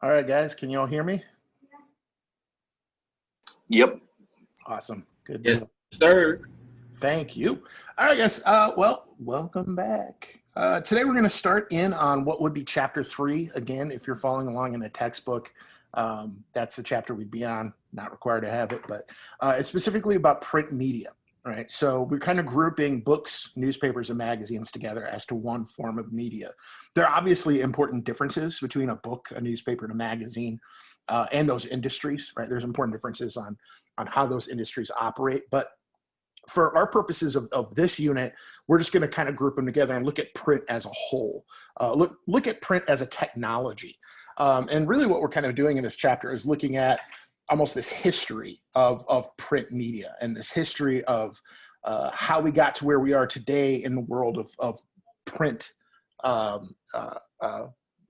All right, guys, can you all hear me? Yep. Awesome. Good Yes, deal. sir. Thank you. All right, guys. Well, welcome back. Today we're going to start in on what would be chapter 3. Again, if you're following along in a textbook, that's the chapter we'd be on. Not required to have it, but it's specifically about print media. All right. So we're kind of grouping books, newspapers, and magazines together as to one form of media. There are obviously important differences between a book, a newspaper, and a magazine, and those industries. Right. There's important differences on how those industries operate, but for our purposes of this unit, we're just going to kind of group them together and look at print as a whole. Look at print as a technology. And really what we're kind of doing in this chapter is looking at almost this history of print media and this history of how we got to where we are today in the world of print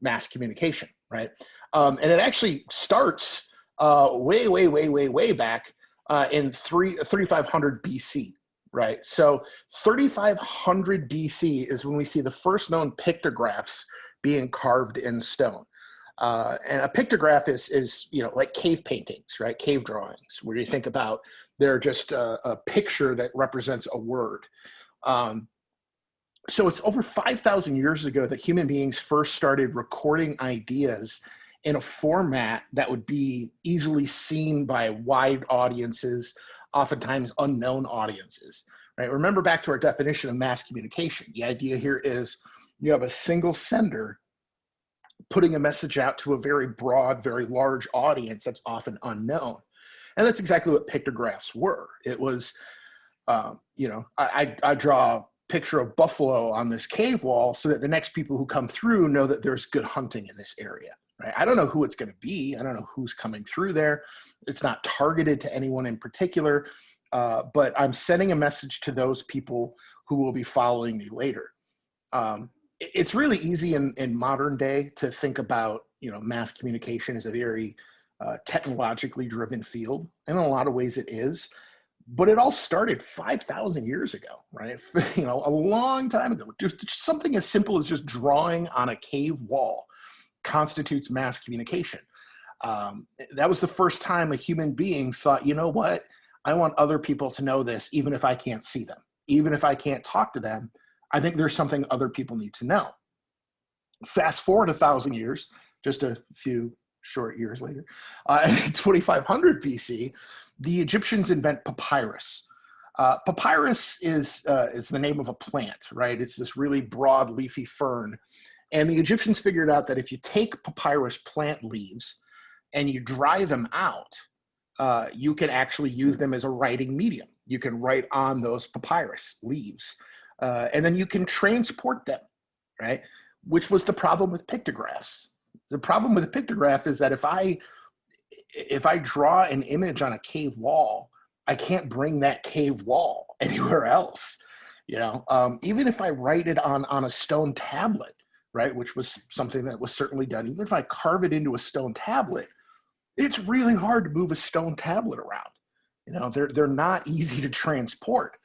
mass communication, right? And it actually starts way back in 3500 BC, right? So 3500 BC is when we see the first known pictographs being carved in stone. And a pictograph is like cave paintings, right? Cave drawings, where you think about they're just a picture that represents a word. So it's over 5,000 years ago that human beings first started recording ideas in a format that would be easily seen by wide audiences, oftentimes unknown audiences, right? Remember back to our definition of mass communication. The idea here is you have a single sender putting a message out to a very broad, very large audience that's often unknown. And that's exactly what pictographs were. It was, I draw a picture of buffalo on this cave wall so that the next people who come through know that there's good hunting in this area. Right? I don't know who it's going to be. I don't know who's coming through there. It's not targeted to anyone in particular, but I'm sending a message to those people who will be following me later. It's really easy in modern day to think about, mass communication as a very technologically driven field. And in a lot of ways it is. But it all started 5,000 years ago, right? A long time ago. Just something as simple as just drawing on a cave wall constitutes mass communication. That was the first time a human being thought, you know what? I want other people to know this, even if I can't see them, even if I can't talk to them. I think there's something other people need to know. Fast forward 1,000 years, just a few short years later, in 2500 BC, the Egyptians invent papyrus. Papyrus is the name of a plant, right? It's this really broad leafy fern. And the Egyptians figured out that if you take papyrus plant leaves and you dry them out, you can actually use them as a writing medium. You can write on those papyrus leaves, and then you can transport them, right? Which was the problem with pictographs. The problem with a pictograph is that if I draw an image on a cave wall, I can't bring that cave wall anywhere else. Even if I write it on a stone tablet, right, which was something that was certainly done. Even if I carve it into a stone tablet, it's really hard to move a stone tablet around. They're not easy to transport.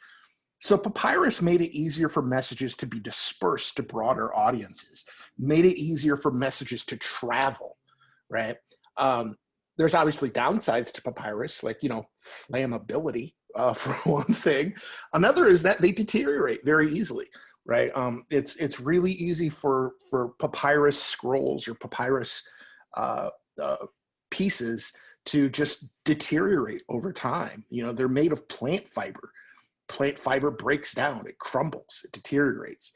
So papyrus made it easier for messages to be dispersed to broader audiences, made it easier for messages to travel, right? There's obviously downsides to papyrus, like, flammability, for one thing. Another is that they deteriorate very easily. Right, it's really easy for papyrus scrolls or papyrus pieces to just deteriorate over time. They're made of plant fiber. Plant fiber breaks down, it crumbles, it deteriorates.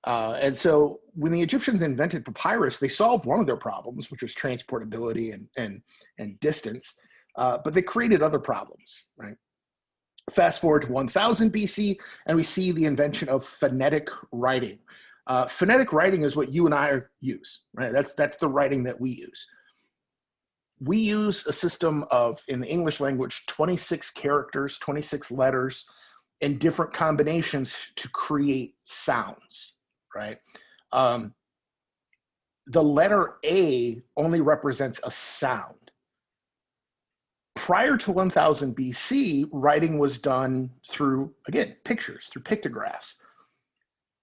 And so when the Egyptians invented papyrus, they solved one of their problems, which was transportability and distance, but they created other problems, right? Fast forward to 1000 BC, and we see the invention of phonetic writing. Phonetic writing is what you and I use, right? That's the writing that we use. We use a system of, in the English language, 26 characters, 26 letters, and different combinations to create sounds, right? The letter A only represents a sound. Prior to 1000 BC, writing was done through, again, pictures, through pictographs.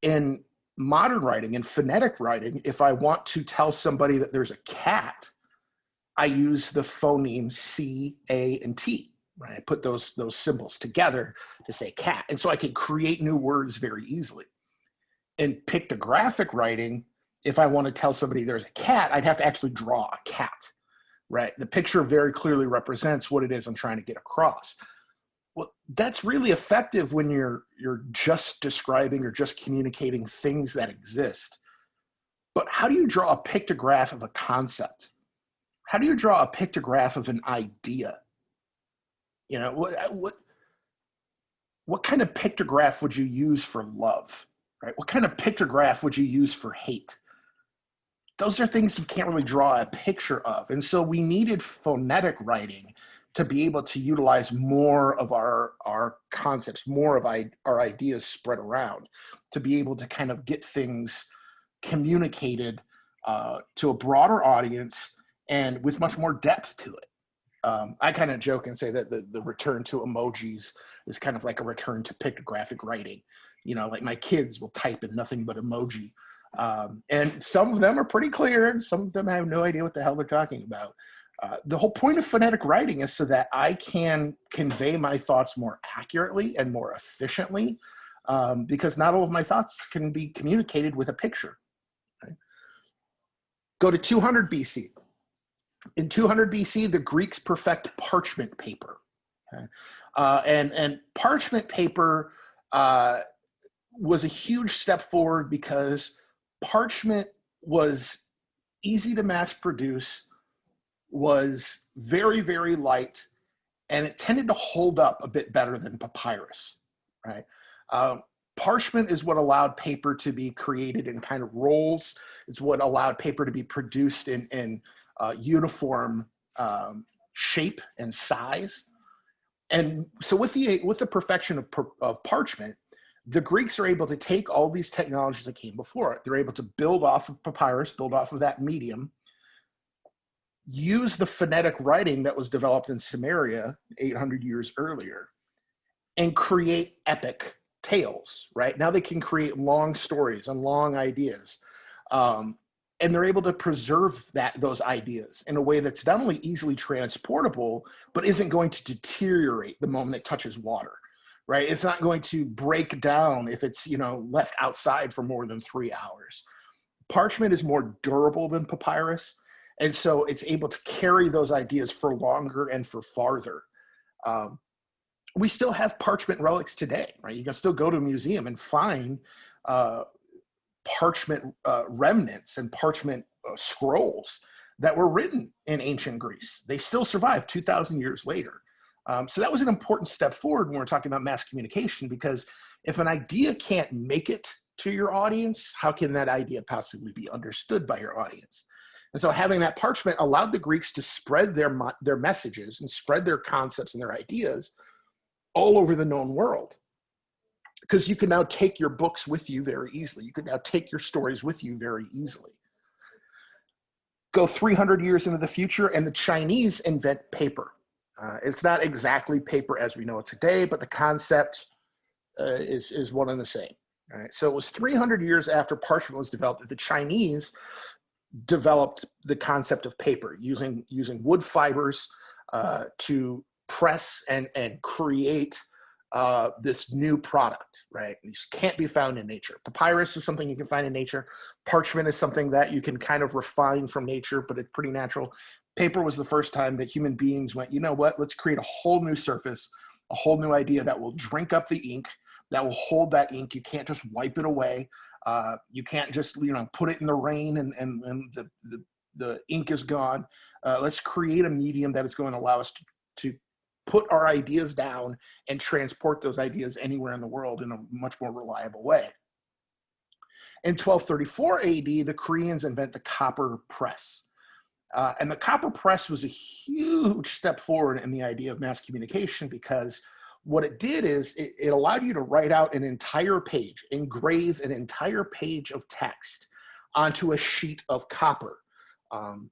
In modern writing, in phonetic writing, if I want to tell somebody that there's a cat I use the phoneme C, A, and T. Right? I put those symbols together to say cat. And so I can create new words very easily. In pictographic writing, if I want to tell somebody there's a cat, I'd have to actually draw a cat, right? The picture very clearly represents what it is I'm trying to get across. Well, that's really effective when you're just describing or just communicating things that exist. But how do you draw a pictograph of a concept? How do you draw a pictograph of an idea? You know, what kind of pictograph would you use for love, right? What kind of pictograph would you use for hate? Those are things you can't really draw a picture of. And so we needed phonetic writing to be able to utilize more of our concepts, more of our ideas spread around, to be able to kind of get things communicated to a broader audience and with much more depth to it. I kind of joke and say that the return to emojis is kind of like a return to pictographic writing. You know, like my kids will type in nothing but emoji. And some of them are pretty clear, and some of them have no idea what the hell they're talking about. The whole point of phonetic writing is so that I can convey my thoughts more accurately and more efficiently, because not all of my thoughts can be communicated with a picture. Right? Go to 200 BC. In 200 BC, the Greeks perfect parchment paper. Okay? And parchment paper was a huge step forward because parchment was easy to mass produce, was very, very light, and it tended to hold up a bit better than papyrus, right? Parchment is what allowed paper to be created in kind of rolls. It's what allowed paper to be produced in uniform shape and size. And so with the perfection of parchment, the Greeks are able to take all these technologies that came before it. They're able to build off of papyrus, build off of that medium, use the phonetic writing that was developed in Sumeria 800 years earlier, and create epic tales, right? Now they can create long stories and long ideas. And they're able to preserve those ideas in a way that's not only easily transportable, but isn't going to deteriorate the moment it touches water, right? It's not going to break down if it's, left outside for more than 3 hours. Parchment is more durable than papyrus, and so it's able to carry those ideas for longer and for farther. We still have parchment relics today, right? You can still go to a museum and find parchment remnants and parchment scrolls that were written in ancient Greece. They still survive 2,000 years later. So that was an important step forward when we're talking about mass communication, because if an idea can't make it to your audience, how can that idea possibly be understood by your audience? And so having that parchment allowed the Greeks to spread their messages and spread their concepts and their ideas all over the known world. Because you can now take your books with you very easily. You can now take your stories with you very easily. Go 300 years into the future, and the Chinese invent paper. It's not exactly paper as we know it today, but the concept is one and the same. All right? So it was 300 years after parchment was developed that the Chinese developed the concept of paper using wood fibers to press and create this new product, right? These can't be found in nature. Papyrus is something you can find in nature. Parchment is something that you can kind of refine from nature, but it's pretty natural. Paper was the first time that human beings went, you know what, let's create a whole new surface, a whole new idea that will drink up the ink, that will hold that ink. You can't just wipe it away. You can't just, put it in the rain and the ink is gone. Let's create a medium that is going to allow us to put our ideas down and transport those ideas anywhere in the world in a much more reliable way. In 1234 AD, the Koreans invent the copper press. And the copper press was a huge step forward in the idea of mass communication, because what it did is it allowed you to write out an entire page, engrave an entire page of text onto a sheet of copper.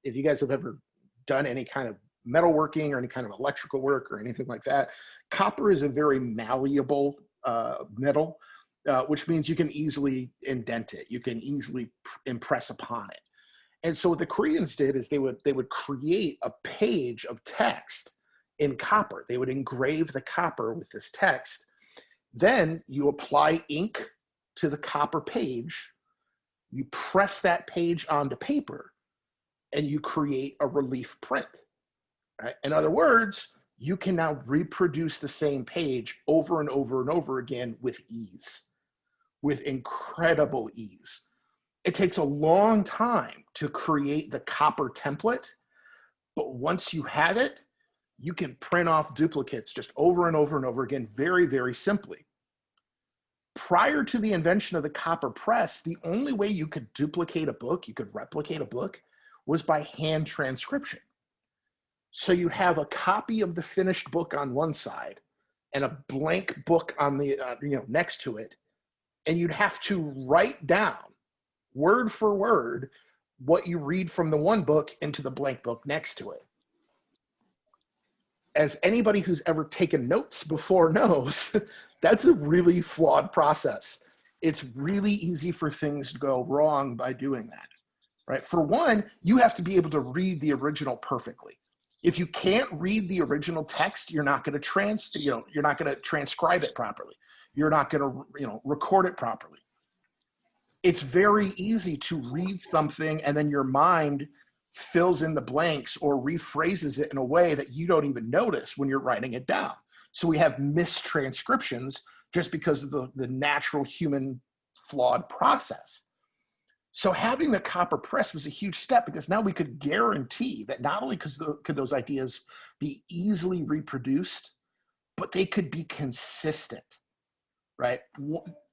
If you guys have ever done any kind of metalworking or any kind of electrical work or anything like that, copper is a very malleable metal, which means you can easily indent it. You can easily impress upon it. And so what the Koreans did is they would create a page of text in copper. They would engrave the copper with this text. Then you apply ink to the copper page, you press that page onto paper, and you create a relief print. Right? In other words, you can now reproduce the same page over and over and over again with ease, with incredible ease. It takes a long time to create the copper template, but once you have it, you can print off duplicates just over and over and over again, very, very simply. Prior to the invention of the copper press, the only way you could duplicate a book, you could replicate a book, was by hand transcription. So you have a copy of the finished book on one side and a blank book on the next to it, and you'd have to write down word for word what you read from the one book into the blank book next to it. As anybody who's ever taken notes before knows, that's a really flawed process. It's really easy for things to go wrong by doing that, right? For one, you have to be able to read the original perfectly. If you can't read the original text, you're not going to you're not going to transcribe it properly. You're not going to, record it properly. It's very easy to read something and then your mind fills in the blanks or rephrases it in a way that you don't even notice when you're writing it down. So we have mistranscriptions just because of the natural human flawed process. So having the copper press was a huge step because now we could guarantee that not only could those ideas be easily reproduced, but they could be consistent, right?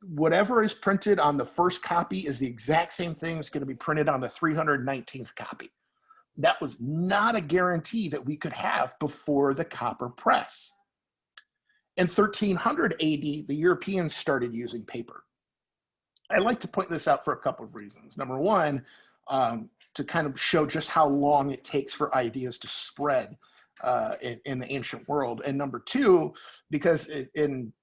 Whatever is printed on the first copy is the exact same thing that's going to be printed on the 319th copy. That was not a guarantee that we could have before the copper press. In 1300 AD, the Europeans started using paper. I like to point this out for a couple of reasons. Number one, to kind of show just how long it takes for ideas to spread in the ancient world. And number two, because in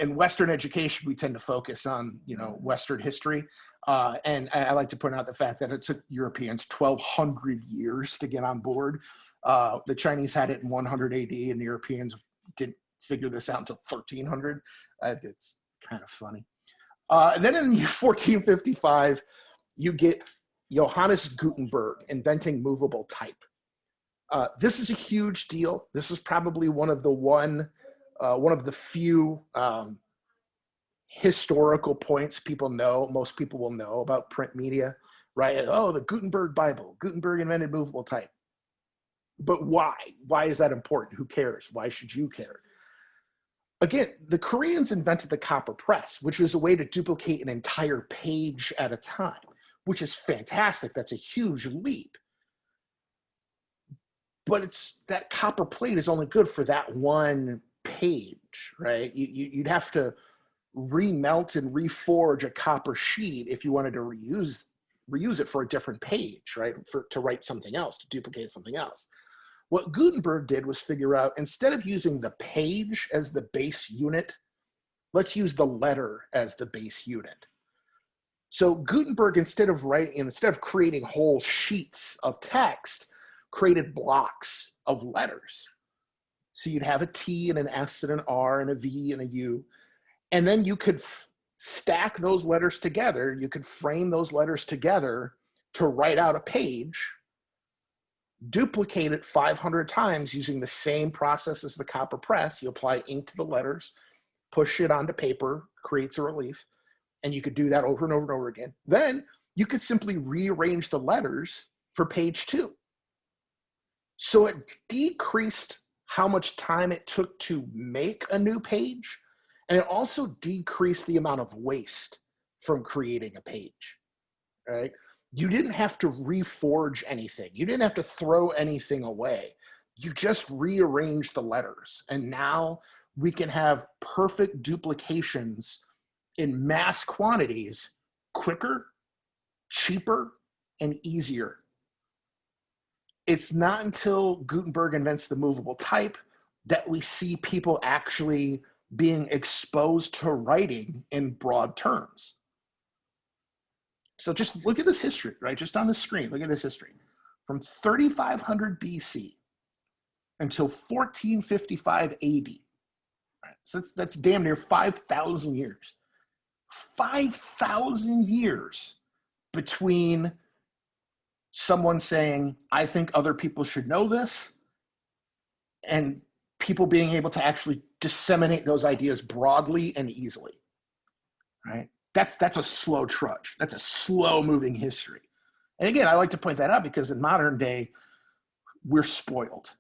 Western education, we tend to focus on, Western history. And I like to point out the fact that it took Europeans 1,200 years to get on board. The Chinese had it in 100 AD, and the Europeans didn't figure this out until 1300. It's kind of funny. And then in 1455, you get Johannes Gutenberg inventing movable type. This is a huge deal. This is probably one of the few historical points most people will know about print media, right? Oh, the Gutenberg Bible. Gutenberg invented movable type. But why? Why is that important? Who cares? Why should you care? Again, the Koreans invented the copper press, which was a way to duplicate an entire page at a time, which is fantastic. That's a huge leap. But that copper plate is only good for that one page, right? You'd have to remelt and reforge a copper sheet if you wanted to reuse it for a different page, right? To write something else, to duplicate something else. What Gutenberg did was figure out, instead of using the page as the base unit, let's use the letter as the base unit. So Gutenberg, instead of creating whole sheets of text, created blocks of letters. So you'd have a T and an S and an R and a V and a U. And then you could stack those letters together. You could frame those letters together to write out a page, duplicate it 500 times using the same process as the copper press. You apply ink to the letters, push it onto paper, creates a relief, and you could do that over and over and over again. Then you could simply rearrange the letters for page 2. So it decreased how much time it took to make a new page, and it also decreased the amount of waste from creating a page, right? You didn't have to reforge anything. You didn't have to throw anything away. You just rearranged the letters. And now we can have perfect duplications in mass quantities quicker, cheaper, and easier. It's not until Gutenberg invents the movable type that we see people actually being exposed to writing in broad terms. So just look at this history, right? Just on the screen, look at this history. From 3500 BC until 1455 AD. Right? So that's damn near 5,000 years. 5,000 years between someone saying, I think other people should know this, and people being able to actually disseminate those ideas broadly and easily, right? That's a slow trudge. That's a slow moving history. And again, I like to point that out because in modern day, we're spoiled.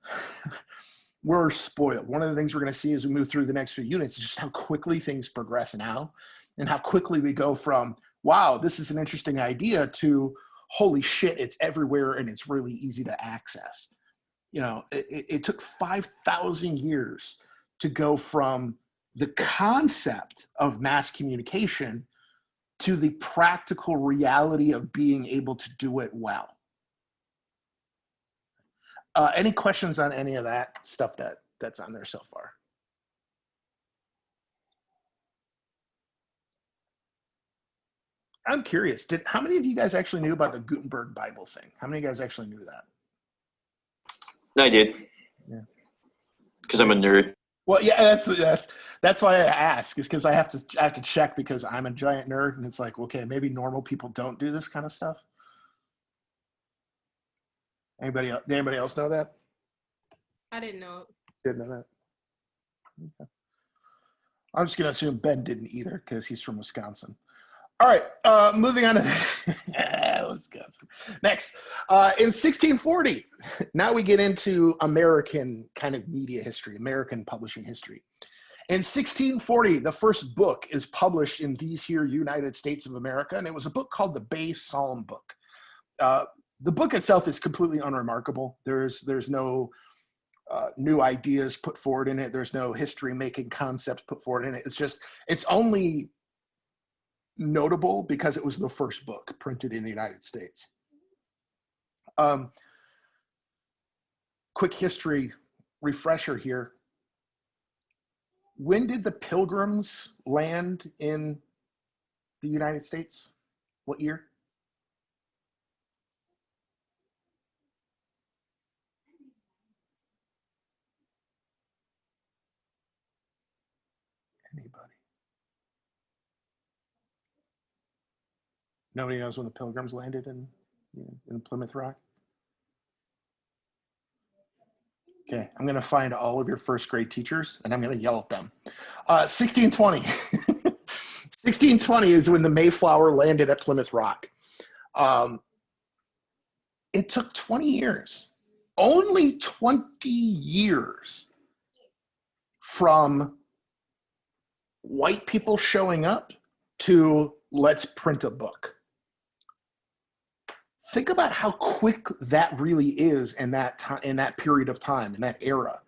We're spoiled. One of the things we're going to see as we move through the next few units is just how quickly things progress now and how quickly we go from, wow, this is an interesting idea, to holy shit, it's everywhere and it's really easy to access. You know, it took 5,000 years to go from the concept of mass communication to the practical reality of being able to do it well. Any questions on any of that stuff that's on there so far? I'm curious, how many of you guys actually knew about the Gutenberg Bible thing? How many of you guys actually knew that? I did. Yeah. Because I'm a nerd. Well, yeah, that's why I ask, is because I have to check, because I'm a giant nerd, and it's like, okay, maybe normal people don't do this kind of stuff. Anybody else know that? I didn't know. Didn't know that. Okay. I'm just gonna assume Ben didn't either, because he's from Wisconsin. All right, moving on to Wisconsin. Next, in 1640, now we get into American kind of media history, American publishing history. In 1640, the first book is published in these here United States of America, and it was a book called the Bay Psalm Book. The book itself is completely unremarkable. There's no new ideas put forward in it. There's no history-making concepts put forward in it. It's only notable because it was the first book printed in the United States. Quick history refresher here. When did the Pilgrims land in the United States? What year? Anybody? Nobody knows when the Pilgrims landed in Plymouth Rock? Okay, I'm going to find all of your first grade teachers, and I'm going to yell at them. 1620. 1620 is when the Mayflower landed at Plymouth Rock. It took 20 years, only 20 years, from white people showing up to let's print a book. Think about how quick that really is in that time, in that period of time, in that era.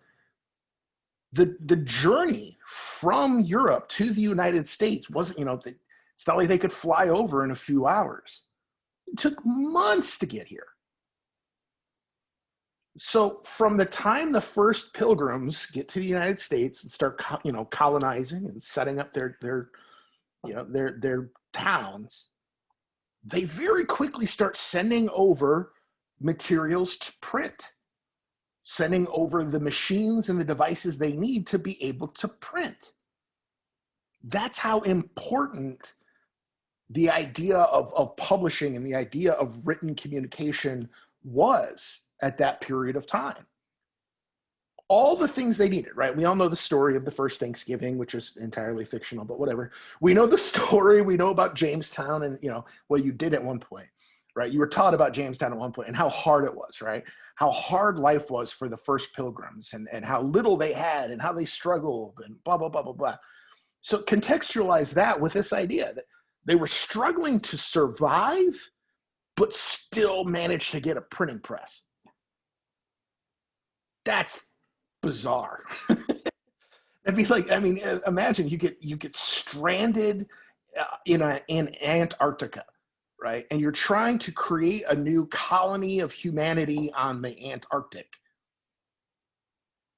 The journey from Europe to the United States wasn't, it's not like they could fly over in a few hours. It took months to get here. So from the time the first pilgrims get to the United States and start, colonizing and setting up their towns, they very quickly start sending over materials to print, sending over the machines and the devices they need to be able to print. That's how important the idea of publishing and the idea of written communication was at that period of time. All the things they needed, right? We all know the story of the first Thanksgiving, which is entirely fictional, but whatever. We know the story. We know about Jamestown and, what you did at one point, right? You were taught about Jamestown at one point and how hard it was, right? How hard life was for the first pilgrims and how little they had and how they struggled and blah, blah, blah, blah, blah. So contextualize that with this idea that they were struggling to survive, but still managed to get a printing press. That's bizarre. It'd be like, imagine you get stranded in Antarctica, right? And you're trying to create a new colony of humanity on the Antarctic.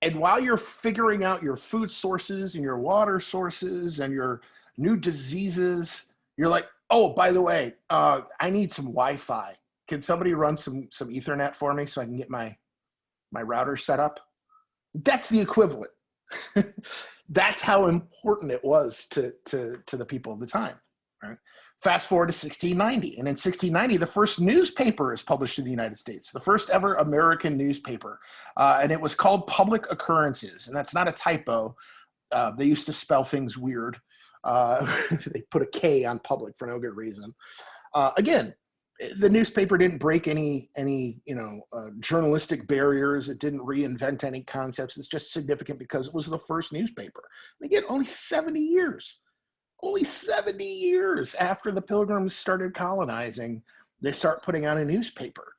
And while you're figuring out your food sources and your water sources and your new diseases, you're like, Oh, by the way, I need some Wi-Fi. Can somebody run some Ethernet for me so I can get my router set up? That's the equivalent. That's how important it was to the people of the time. Right? Fast forward to 1690, and in 1690, the first newspaper is published in the United States, the first ever American newspaper, and it was called Public Occurrences, and that's not a typo. They used to spell things weird. They put a K on public for no good reason. Again, the newspaper didn't break any journalistic barriers. It didn't reinvent any concepts. It's just significant because it was the first newspaper. And again, only 70 years after the Pilgrims started colonizing, they start putting out a newspaper.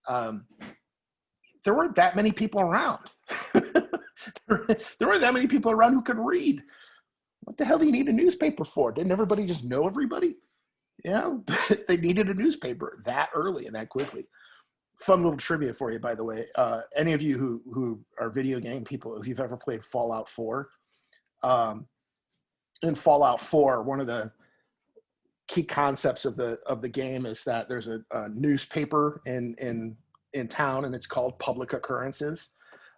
There weren't that many people around. There weren't that many people around who could read. What the hell do you need a newspaper for? Didn't everybody just know everybody? Yeah, they needed a newspaper that early and that quickly. Fun little trivia for you, by the way. Any of you who are video game people, if you've ever played Fallout 4, in Fallout 4, one of the key concepts of the game is that there's a newspaper in town, and it's called Public Occurrences.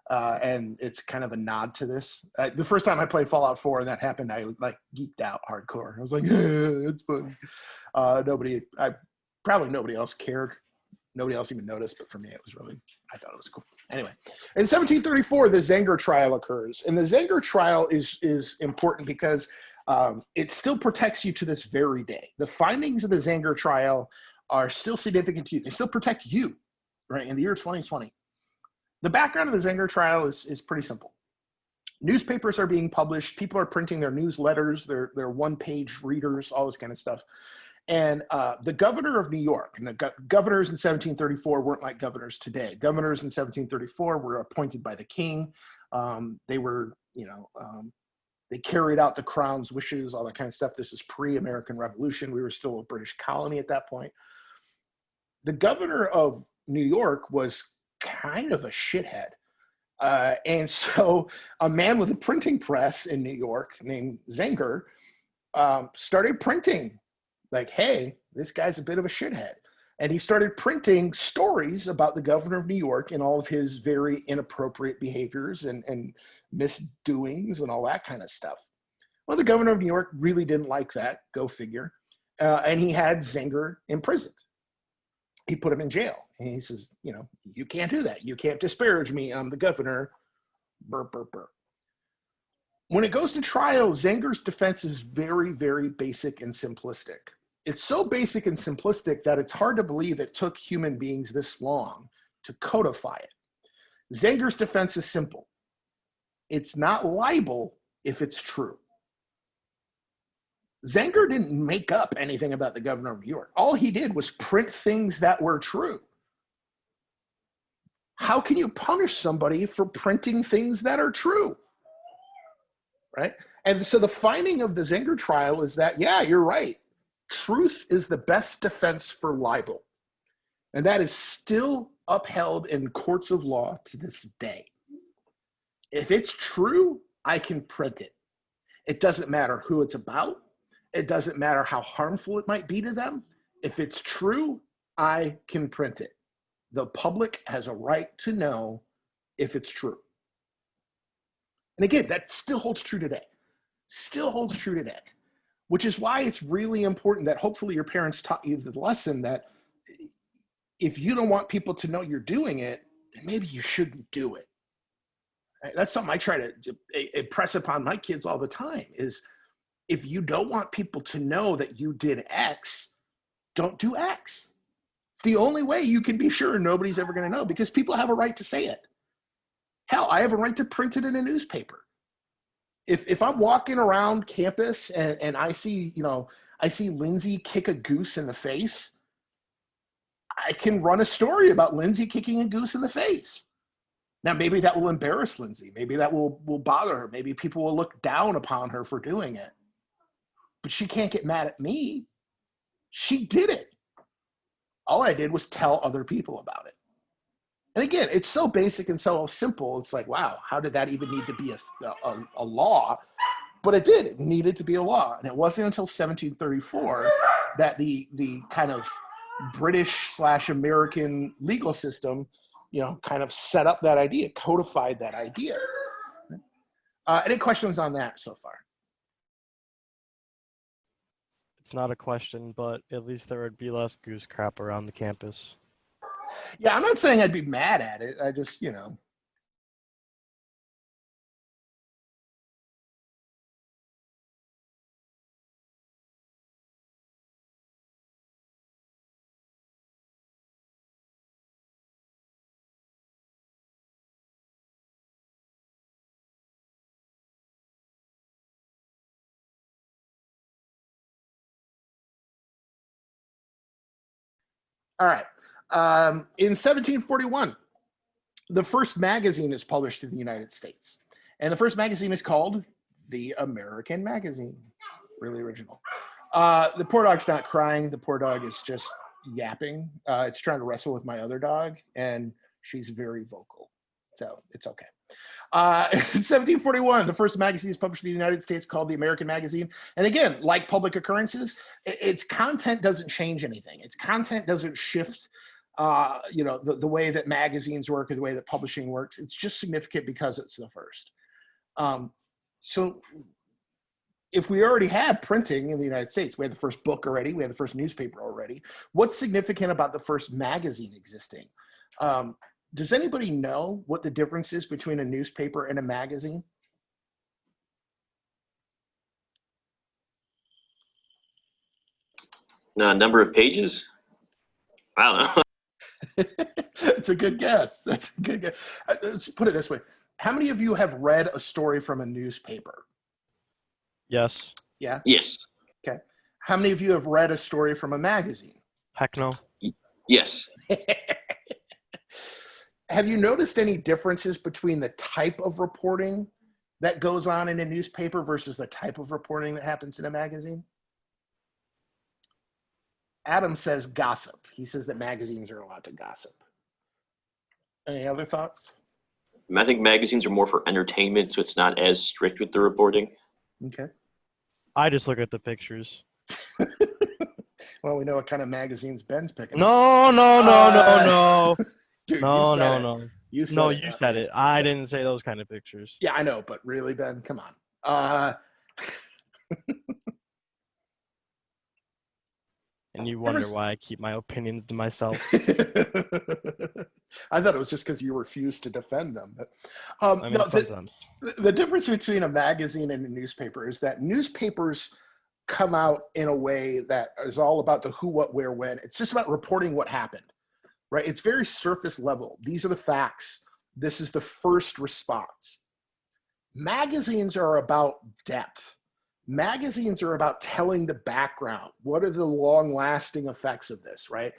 And it's kind of a nod to this. The first time I played Fallout 4 and that happened, I like geeked out hardcore. I was like, it's fun. Nobody else cared. Nobody else even noticed, but for me, I thought it was cool. Anyway, in 1734, the Zenger trial occurs. And the Zenger trial is important because it still protects you to this very day. The findings of the Zenger trial are still significant to you. They still protect you, right, in the year 2020. The background of the Zenger trial is pretty simple. Newspapers are being published. People are printing their newsletters, their one-page readers, all this kind of stuff. And the governor of New York, and the governors in 1734 weren't like governors today. Governors in 1734 were appointed by the king. They were, they carried out the crown's wishes, all that kind of stuff. This is pre-American Revolution. We were still a British colony at that point. The governor of New York was kind of a shithead. And so a man with a printing press in New York named Zenger started printing like, hey, this guy's a bit of a shithead. And he started printing stories about the governor of New York and all of his very inappropriate behaviors and misdoings and all that kind of stuff. Well, the governor of New York really didn't like that, go figure. And he had Zenger imprisoned. He put him in jail. And he says, you can't do that. You can't disparage me. I'm the governor. Burr, burr, burr. When it goes to trial, Zenger's defense is very, very basic and simplistic. It's so basic and simplistic that it's hard to believe it took human beings this long to codify it. Zenger's defense is simple. It's not libel if it's true. Zenger didn't make up anything about the governor of New York. All he did was print things that were true. How can you punish somebody for printing things that are true? Right? And so the finding of the Zenger trial is that, yeah, you're right. Truth is the best defense for libel. And that is still upheld in courts of law to this day. If it's true, I can print it. It doesn't matter who it's about. It doesn't matter how harmful it might be to them. If it's true, I can print it. The public has a right to know if it's true. And again, that still holds true today. Still holds true today. Which is why it's really important that hopefully your parents taught you the lesson that if you don't want people to know you're doing it, then maybe you shouldn't do it. That's something I try to impress upon my kids all the time is if you don't want people to know that you did X, don't do X. It's the only way you can be sure nobody's ever going to know because people have a right to say it. Hell, I have a right to print it in a newspaper. If I'm walking around campus and I see, I see Lindsay kick a goose in the face, I can run a story about Lindsay kicking a goose in the face. Now, maybe that will embarrass Lindsay. Maybe that will bother her. Maybe people will look down upon her for doing it. But she can't get mad at me. She did it. All I did was tell other people about it. And again, it's so basic and so simple. It's like, wow, how did that even need to be a law? But it did. It needed to be a law. And it wasn't until 1734 that the kind of British/American legal system, kind of set up that idea, codified that idea. Any questions on that so far? It's not a question, but at least there would be less goose crap around the campus. Yeah, I'm not saying I'd be mad at it. I just, All right. In 1741, the first magazine is published in the United States. And the first magazine is called The American Magazine. Really original. The poor dog's not crying. The poor dog is just yapping. It's trying to wrestle with my other dog, and she's very vocal. So it's okay. In 1741, the first magazine is published in the United States called The American Magazine. And again, like public occurrences, its content doesn't change anything. Its content doesn't shift, the way that magazines work or the way that publishing works. It's just significant because it's the first. So if we already had printing in the United States, we had the first book already, we had the first newspaper already, what's significant about the first magazine existing? Does anybody know what the difference is between a newspaper and a magazine? Number of pages? I don't know. That's a good guess. That's a good guess. Let's put it this way. How many of you have read a story from a newspaper? Yes. Yeah? Yes. Okay. How many of you have read a story from a magazine? Heck no. Yes. Have you noticed any differences between the type of reporting that goes on in a newspaper versus the type of reporting that happens in a magazine? Adam says gossip. He says that magazines are allowed to gossip. Any other thoughts? I think magazines are more for entertainment, so it's not as strict with the reporting. Okay. I just look at the pictures. Well, we know what kind of magazines Ben's picking. No. Dude, No. You said me. it. I didn't say those kind of pictures. Yeah, I know, but really, Ben, come on. And you wonder why I keep my opinions to myself. I thought it was just because you refused to defend them. But, sometimes. The difference between a magazine and a newspaper is that newspapers come out in a way that is all about the who, what, where, when. It's just about reporting what happened, right? It's very surface level. These are the facts. This is the first response. Magazines are about depth. Magazines are about telling the background. What are the long-lasting effects of this, right?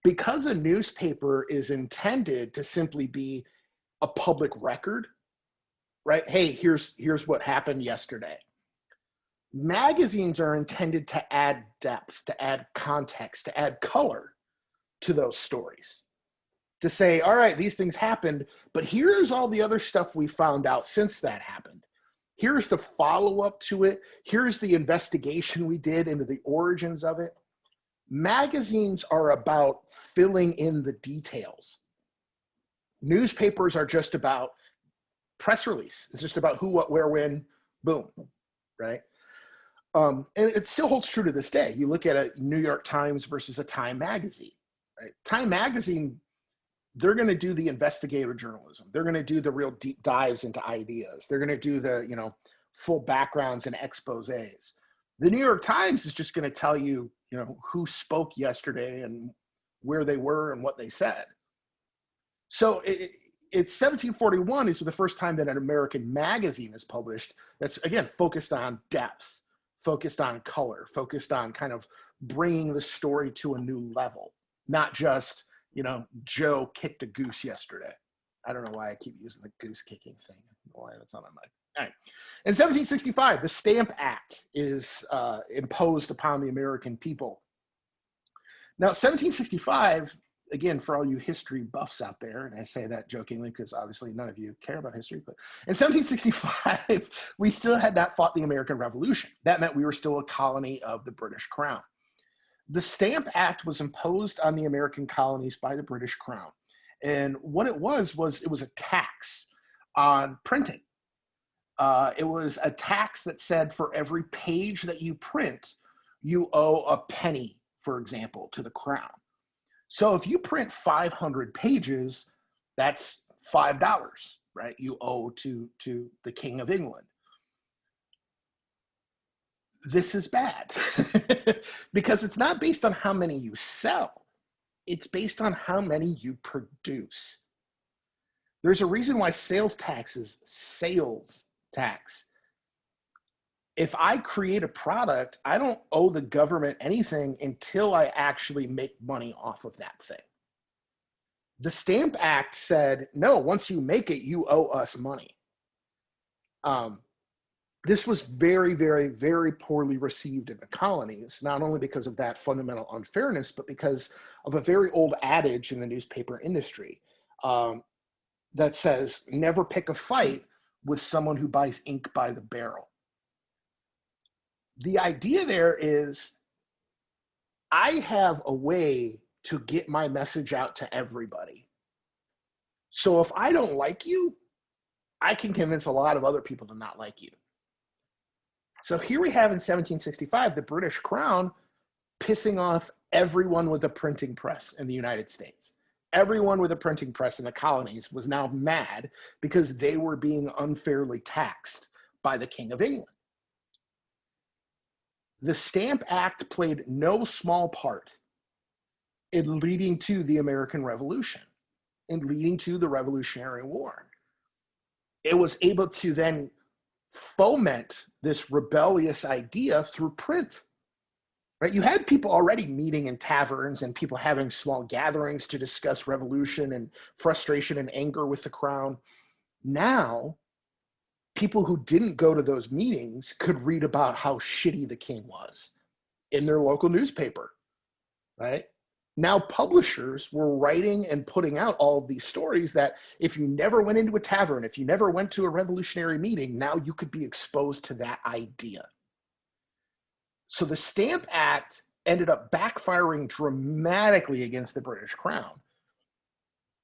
Because a newspaper is intended to simply be a public record, right? Hey, here's what happened yesterday. Magazines are intended to add depth, to add context, to add color to those stories. To say, all right, these things happened, but here's all the other stuff we found out since that happened. Here's the follow-up to it. Here's the investigation we did into the origins of it. Magazines are about filling in the details. Newspapers are just about press release. It's just about who, what, where, when, boom, right? And it still holds true to this day. You look at a New York Times versus a Time magazine, right? Time magazine, they're going to do the investigative journalism. They're going to do the real deep dives into ideas. They're going to do the, full backgrounds and exposés. The New York Times is just going to tell you, who spoke yesterday and where they were and what they said. So it's 1741 is the first time that an American magazine is published that's, again, focused on depth, focused on color, focused on kind of bringing the story to a new level, not just, Joe kicked a goose yesterday. I don't know why I keep using the goose kicking thing. I don't know why that's on my mind. All right. In 1765, the Stamp Act is imposed upon the American people. Now, 1765, again, for all you history buffs out there, and I say that jokingly because obviously none of you care about history, but in 1765, we still had not fought the American Revolution. That meant we were still a colony of the British Crown. The Stamp Act was imposed on the American colonies by the British Crown. And what it was it was a tax on printing. It was a tax that said for every page that you print, you owe a penny, for example, to the Crown. So if you print 500 pages, that's $5, right? You owe to the King of England. This is bad because it's not based on how many you sell. It's based on how many you produce. There's a reason why sales tax is sales tax. If I create a product, I don't owe the government anything until I actually make money off of that thing. The Stamp Act said, no, once you make it, you owe us money. This was very, very, very poorly received in the colonies, not only because of that fundamental unfairness, but because of a very old adage in the newspaper industry that says, never pick a fight with someone who buys ink by the barrel. The idea there is, I have a way to get my message out to everybody. So if I don't like you, I can convince a lot of other people to not like you. So here we have in 1765, the British Crown pissing off everyone with a printing press in the United States. Everyone with a printing press in the colonies was now mad because they were being unfairly taxed by the King of England. The Stamp Act played no small part in leading to the American Revolution, in leading to the Revolutionary War. It was able to then foment this rebellious idea through print. Right? You had people already meeting in taverns and people having small gatherings to discuss revolution and frustration and anger with the crown. Now, people who didn't go to those meetings could read about how shitty the king was in their local newspaper, right? Now publishers were writing and putting out all of these stories that if you never went into a tavern, if you never went to a revolutionary meeting, now you could be exposed to that idea. So the Stamp Act ended up backfiring dramatically against the British Crown.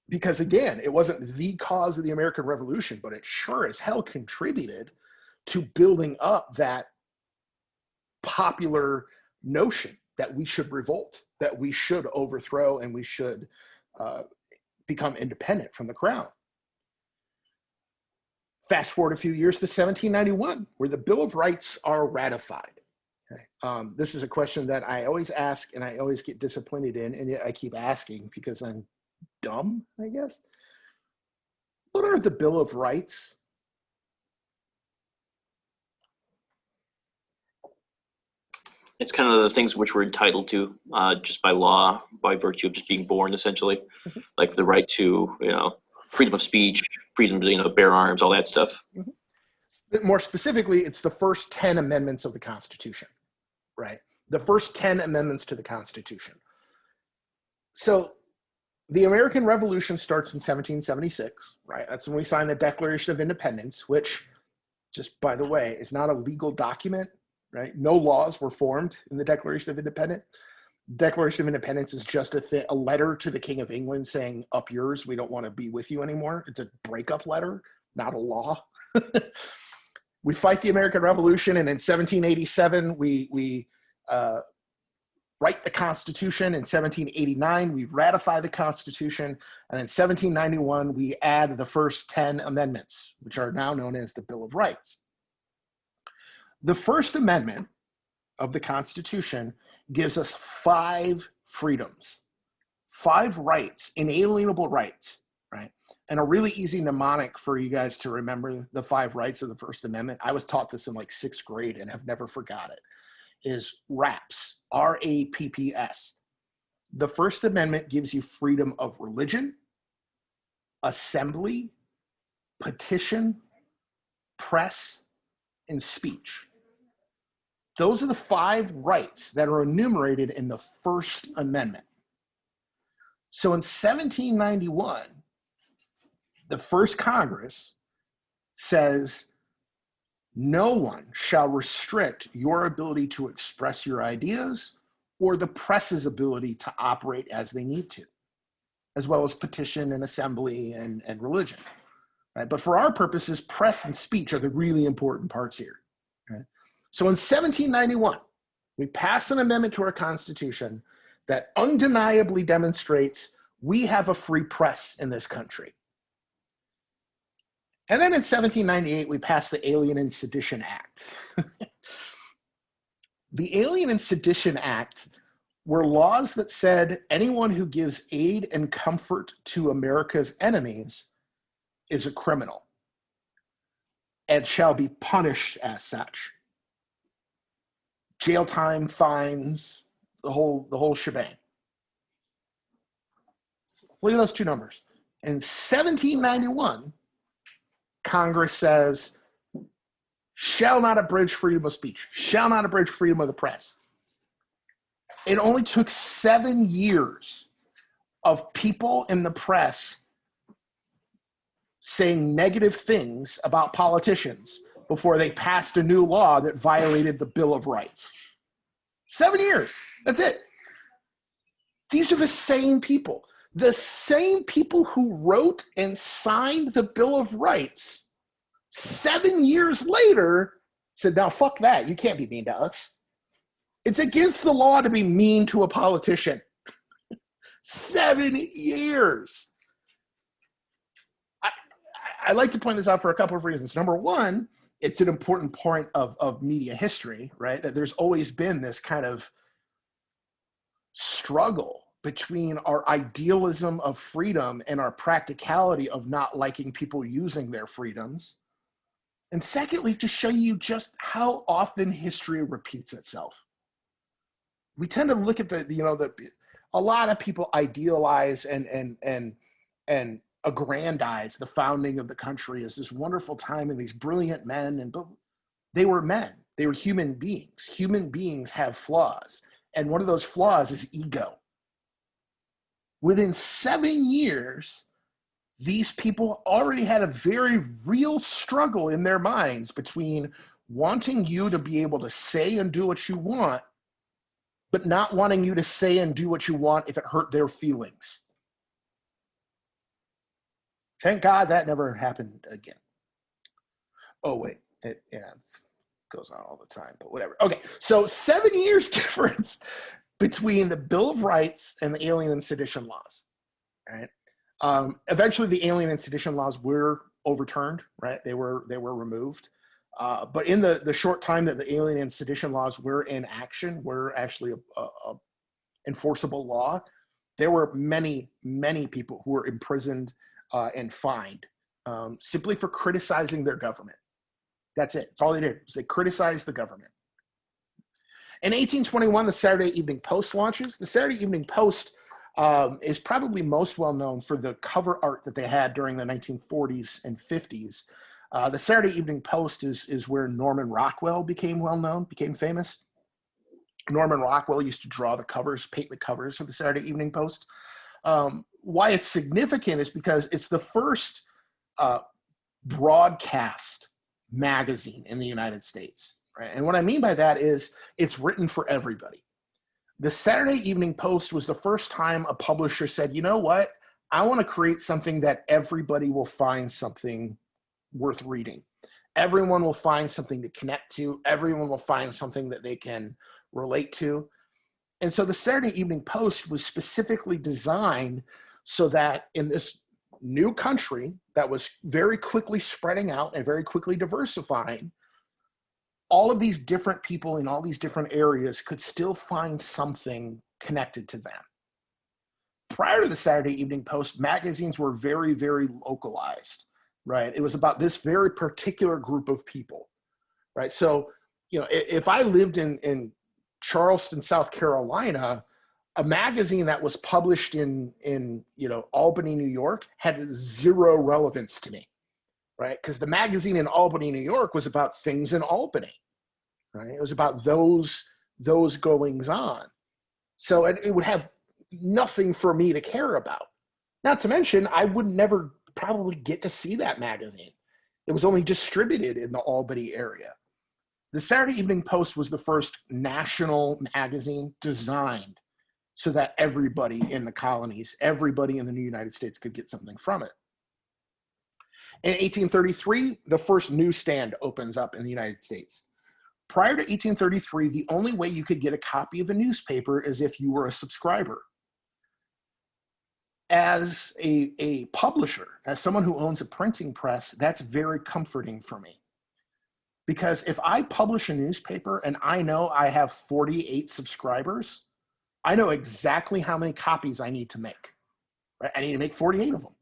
Because again, it wasn't the cause of the American Revolution, but it sure as hell contributed to building up that popular notion that we should revolt, that we should overthrow, and we should become independent from the crown. Fast forward a few years to 1791, where the Bill of Rights are ratified. Okay. This is a question that I always ask and I always get disappointed in, and yet I keep asking because I'm dumb, I guess. What are the Bill of Rights? It's kind of the things which we're entitled to just by law, by virtue of just being born, essentially. Mm-hmm. Like the right to, freedom of speech, freedom to, bear arms, all that stuff. Mm-hmm. More specifically, it's the first 10 amendments of the Constitution, right? The first 10 amendments to the Constitution. So the American Revolution starts in 1776, right? That's when we signed the Declaration of Independence, which, just by the way, is not a legal document, right? No laws were formed in the Declaration of Independence. Declaration of Independence is just a letter to the King of England saying, up yours, we don't want to be with you anymore. It's a breakup letter, not a law. We fight the American Revolution, and in 1787, we write the Constitution. In 1789, we ratify the Constitution. And in 1791, we add the first 10 amendments, which are now known as the Bill of Rights. The First Amendment of the Constitution gives us 5 freedoms, 5 rights, inalienable rights, right? And a really easy mnemonic for you guys to remember the 5 rights of the First Amendment, I was taught this in like 6th grade and have never forgot it, is RAPS, R-A-P-P-S. The First Amendment gives you freedom of religion, assembly, petition, press, and speech. Those are the 5 rights that are enumerated in the First Amendment. So in 1791, the first Congress says, no one shall restrict your ability to express your ideas or the press's ability to operate as they need to, as well as petition and assembly and religion. Right? But for our purposes, press and speech are the really important parts here. Right? So in 1791, we pass an amendment to our Constitution that undeniably demonstrates we have a free press in this country. And then in 1798, we pass the Alien and Sedition Act. The Alien and Sedition Act were laws that said anyone who gives aid and comfort to America's enemies is a criminal and shall be punished as such. Jail time, fines, the whole shebang. Look at those two numbers. In 1791, Congress says, shall not abridge freedom of speech, shall not abridge freedom of the press. It only took 7 years of people in the press saying negative things about politicians before they passed a new law that violated the Bill of Rights. 7 years. That's it. These are the same people. The same people who wrote and signed the Bill of Rights 7 years later said, now fuck that. You can't be mean to us. It's against the law to be mean to a politician. 7 years. I like to point this out for a couple of reasons. Number one, it's an important point of media history, right? That there's always been this kind of struggle between our idealism of freedom and our practicality of not liking people using their freedoms. And secondly, to show you just how often history repeats itself. We tend to look at a lot of people idealize and aggrandize the founding of the country as this wonderful time and these brilliant men, but they were men. They were human beings. Human beings have flaws. And one of those flaws is ego. Within 7 years, these people already had a very real struggle in their minds between wanting you to be able to say and do what you want, but not wanting you to say and do what you want if it hurt their feelings. Thank God that never happened again. Oh, wait. It goes on all the time, but whatever. Okay, so 7 years difference between the Bill of Rights and the Alien and Sedition laws. All right. Eventually, the Alien and Sedition laws were overturned. Right, they were removed. But in the short time that the Alien and Sedition laws were in action, were actually a enforceable law, there were many people who were imprisoned and fined simply for criticizing their government. That's it. That's all they did. Was they criticized the government. In 1821, the Saturday Evening Post launches. The Saturday Evening Post is probably most well known for the cover art that they had during the 1940s and 50s. The Saturday Evening Post is where Norman Rockwell became famous. Norman Rockwell used to draw the covers, paint the covers for the Saturday Evening Post. Why it's significant is because it's the first broadcast magazine in the United States. Right? And what I mean by that is it's written for everybody. The Saturday Evening Post was the first time a publisher said, you know what? I want to create something that everybody will find something worth reading. Everyone will find something to connect to. Everyone will find something that they can relate to. And so the Saturday Evening Post was specifically designed so that in this new country that was very quickly spreading out and very quickly diversifying, all of these different people in all these different areas could still find something connected to them. Prior to the Saturday Evening Post, magazines were very, very localized, right? It was about this very particular group of people, right? So, if I lived in Charleston, South Carolina, a magazine that was published in Albany, New York had zero relevance to me, right? Because the magazine in Albany, New York was about things in Albany, right? It was about those goings on. So it would have nothing for me to care about. Not to mention, I would never probably get to see that magazine. It was only distributed in the Albany area. The Saturday Evening Post was the first national magazine designed so that everybody in the colonies, everybody in the new United States could get something from it. In 1833, the first newsstand opens up in the United States. Prior to 1833, the only way you could get a copy of a newspaper is if you were a subscriber. As a publisher, as someone who owns a printing press, that's very comforting for me. Because if I publish a newspaper and I know I have 48 subscribers, I know exactly how many copies I need to make. Right? I need to make 48 of them.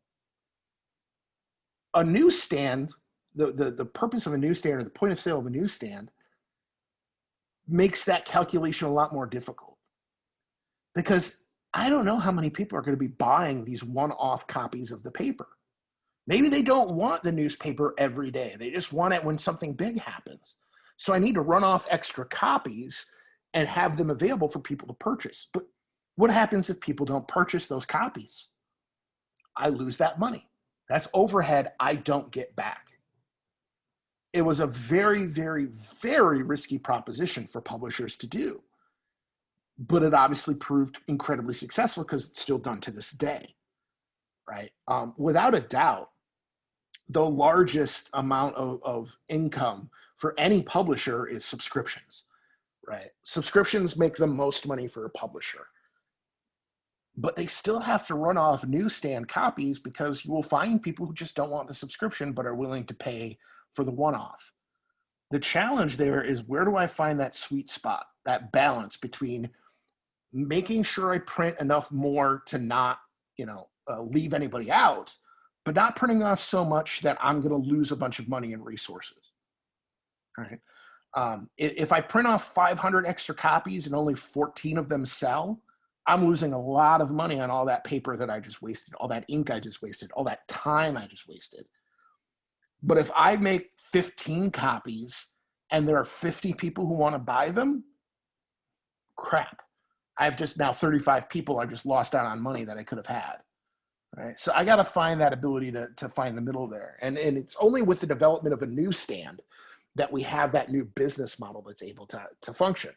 A newsstand, the purpose of a newsstand or the point of sale of a newsstand makes that calculation a lot more difficult. Because I don't know how many people are going to be buying these one-off copies of the paper. Maybe they don't want the newspaper every day. They just want it when something big happens. So I need to run off extra copies and have them available for people to purchase. But what happens if people don't purchase those copies? I lose that money. That's overhead I don't get back. It was a very, very, very risky proposition for publishers to do. But it obviously proved incredibly successful because it's still done to this day, right? Without a doubt, the largest amount of income for any publisher is subscriptions, right? Subscriptions make the most money for a publisher. But they still have to run off newsstand copies because you will find people who just don't want the subscription but are willing to pay for the one-off. The challenge there is, where do I find that sweet spot, that balance between making sure I print enough more to not, leave anybody out, but not printing off so much that I'm going to lose a bunch of money and resources. All right. If I print off 500 extra copies and only 14 of them sell, I'm losing a lot of money on all that paper that I just wasted, all that ink I just wasted, all that time I just wasted. But if I make 15 copies and there are 50 people who want to buy them, crap. I've just now 35 people I've just lost out on money that I could have had. Right? So I got to find that ability to find the middle there. And it's only with the development of a newsstand that we have that new business model that's able to function.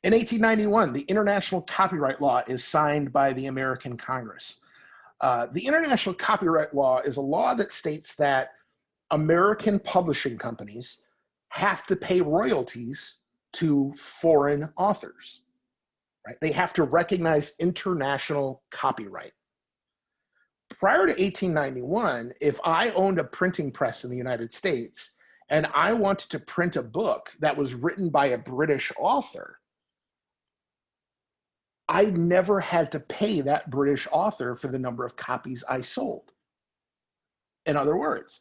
In 1891, the International Copyright Law is signed by the American Congress. The International Copyright Law is a law that states that American publishing companies have to pay royalties to foreign authors. Right? They have to recognize international copyright. Prior to 1891, if I owned a printing press in the United States and I wanted to print a book that was written by a British author, I never had to pay that British author for the number of copies I sold. In other words,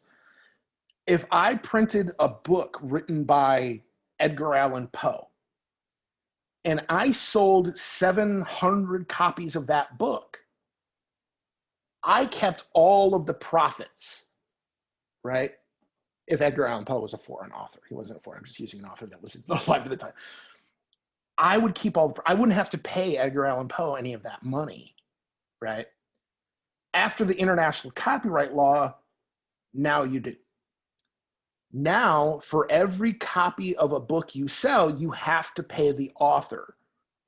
if I printed a book written by Edgar Allan Poe and I sold 700 copies of that book, I kept all of the profits, right? If Edgar Allan Poe was a foreign author. He wasn't a foreign, I'm just using an author that was alive at the time. I would keep I wouldn't have to pay Edgar Allan Poe any of that money, right? After the international copyright law, now you do. Now, for every copy of a book you sell, you have to pay the author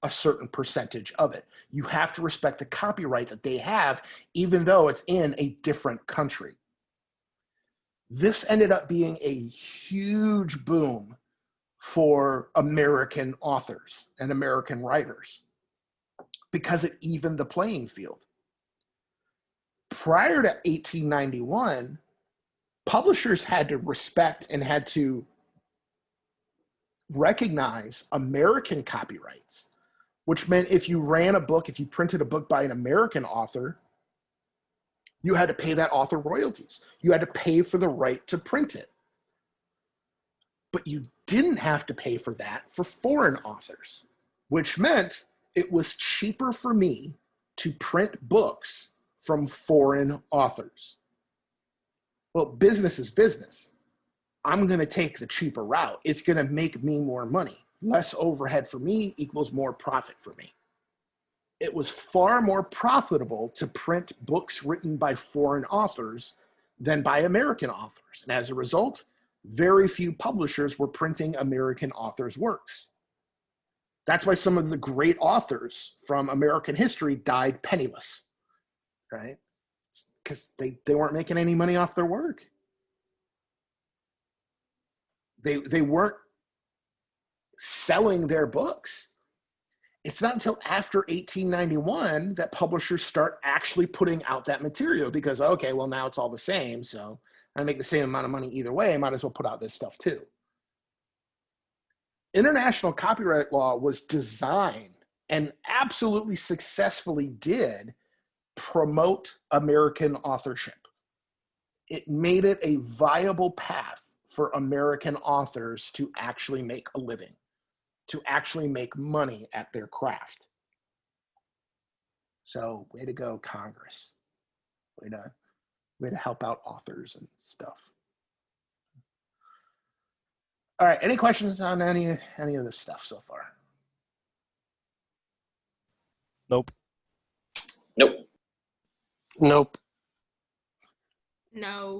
a certain percentage of it. You have to respect the copyright that they have, even though it's in a different country. This ended up being a huge boom for American authors and American writers because it evened the playing field. Prior to 1891, publishers had to respect and had to recognize American copyrights, which meant if you ran a book, if you printed a book by an American author, you had to pay that author royalties. You had to pay for the right to print it. But you didn't have to pay for that for foreign authors, which meant it was cheaper for me to print books from foreign authors. Well, business is business. I'm going to take the cheaper route. It's going to make me more money. Less overhead for me equals more profit for me. It was far more profitable to print books written by foreign authors than by American authors. And as a result, very few publishers were printing American authors' works. That's why some of the great authors from American history died penniless, right? Because they weren't making any money off their work. They weren't selling their books. It's not until after 1891 that publishers start actually putting out that material because, okay, well, now it's all the same. So I make the same amount of money either way. I might as well put out this stuff too. International copyright law was designed and absolutely successfully did promote American authorship. It made it a viable path for American authors to actually make a living, to actually make money at their craft. So way to go, Congress. Way to help out authors and stuff. All right, any questions on any of this stuff so far? Nope. Nope. Nope. No.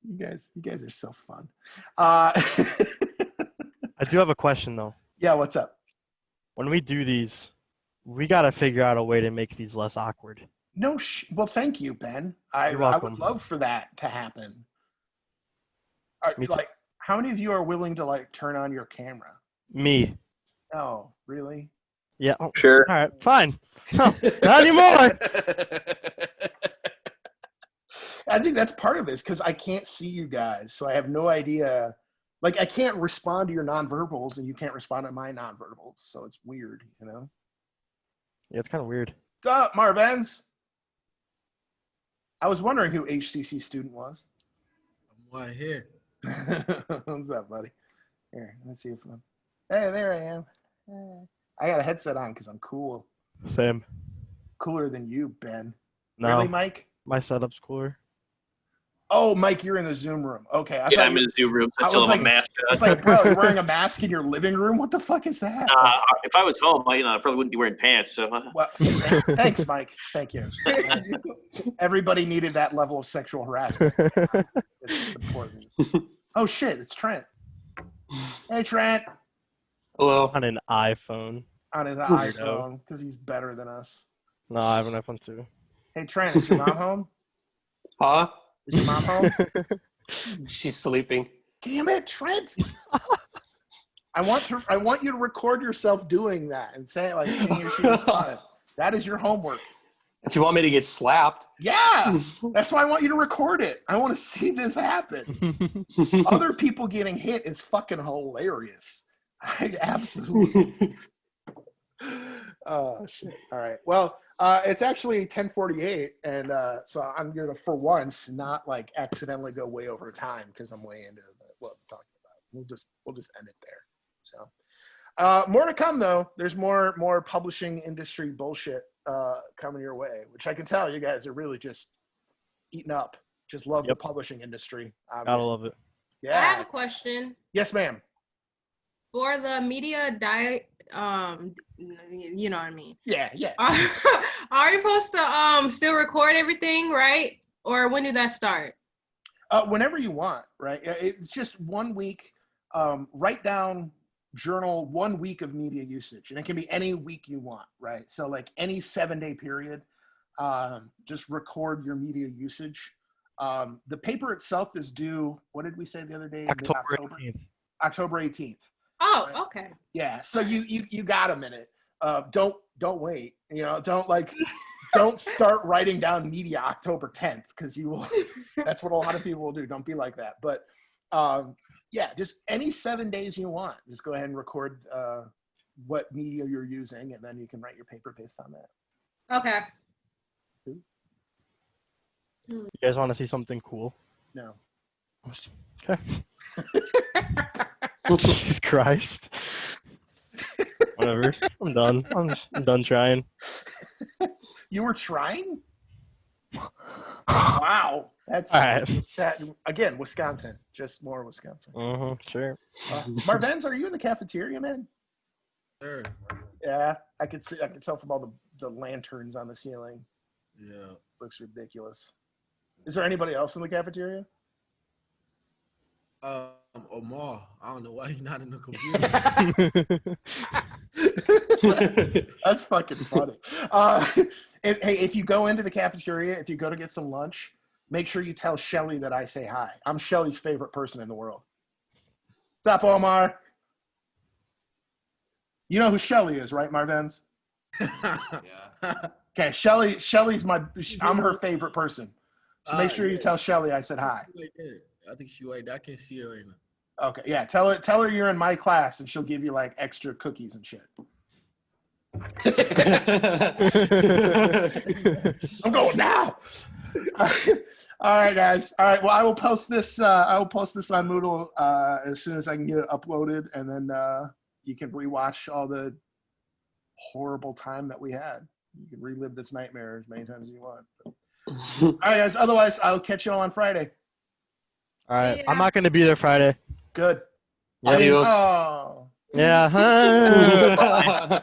You guys are so fun. I do have a question though. Yeah, what's up? When we do these, we got to figure out a way to make these less awkward. No, well, thank you, Ben. I You're would welcome. love for that to happen. Me too. Like, how many of you are willing to like turn on your camera? Me. Oh, really? Yeah. Oh, Sure. all right. Fine. No, not anymore. I think that's part of this because I can't see you guys, so I have no idea. Like, I can't respond to your nonverbals, and you can't respond to my nonverbals, so it's weird, you know. Yeah, it's kind of weird. What's up, Marvens? I was wondering who HCC student was. I'm right here. What's up, buddy? Here, let's see if I'm. Hey, there I am. Hey. I got a headset on because I'm cool. Same. Cooler than you, Ben. No, Really, Mike? my setup's cooler. Oh, Mike, you're in the Zoom room. Okay. Yeah, I'm in the Zoom room, so I I still was have a like- mask It's on. like, bro, you're wearing a mask in your living room? What the fuck is that? If I was home, I probably wouldn't be wearing pants. So Well, thanks, Mike. Thank you. Everybody needed that level of sexual harassment. It's important. Oh, shit. It's Trent. Hey, Trent. Hello. On an iPhone. On his Weirdo. iPhone because he's better than us. No, I have an iPhone too. Hey, Trent, is your mom home? Huh? Is your mom home? She's sleeping. Damn it, Trent. I want you to record yourself doing that and say it like seeing your she responds. That is your homework. If you want me to get slapped. Yeah. That's why I want you to record it. I want to see this happen. Other people getting hit is fucking hilarious. I absolutely. Oh shit. All right. Well, it's actually 10:48, and so I'm gonna, for once, not like accidentally go way over time because I'm way into what I'm talking about. We'll just end it there. So, more to come though. There's more publishing industry bullshit coming your way, which I can tell you guys are really just eating up. Just love the publishing industry. Gotta Obviously. love it. Yeah. I have a question. Yes, ma'am. For the media you know what I mean. Yeah. Are you supposed to still record everything, right? Or when did that start? Whenever you want, right? It's just 1 week. Write down, journal 1 week of media usage, and it can be any week you want, right? So like any 7-day period, just record your media usage. The paper itself is due, what did we say the other day? October 18th. October 18th. Oh, Right. okay. Yeah. So you got a minute. Don't wait. Don't start writing down media October 10th because you will. That's what a lot of people will do. Don't be like that. But yeah, just any 7 days you want. Just go ahead and record what media you're using, and then you can write your paper based on that. Okay. You guys want to see something cool? No. Okay. Jesus Christ. Whatever. I'm done. I'm done trying. You were trying? Wow. That's All right. sad. Again, Wisconsin. Just more Wisconsin. Sure. Marvens, are you in the cafeteria, man? Sure. Yeah, I could tell from all the lanterns on the ceiling. Yeah. Looks ridiculous. Is there anybody else in the cafeteria? Omar. I don't know why he's not in the computer. That's fucking funny. Hey, if you go into the cafeteria, if you go to get some lunch, make sure you tell Shelly that I say hi. I'm Shelly's favorite person in the world. What's up, Omar? You know who Shelly is, right, Marvens? Okay, Shelly's I'm her favorite person. So make sure you tell Shelly I said hi. I think she right there. I can see her right now. Okay, yeah, tell her you're in my class and she'll give you like extra cookies and shit. I'm going now. All right, guys. All right. Well, I will post this. I will post this on Moodle as soon as I can get it uploaded, and then you can rewatch all the horrible time that we had. You can relive this nightmare as many times as you want. All right, guys. Otherwise, I'll catch you all on Friday. All right. Yeah. I'm not going to be there Friday. Good. Adios. Oh. Yeah. Huh?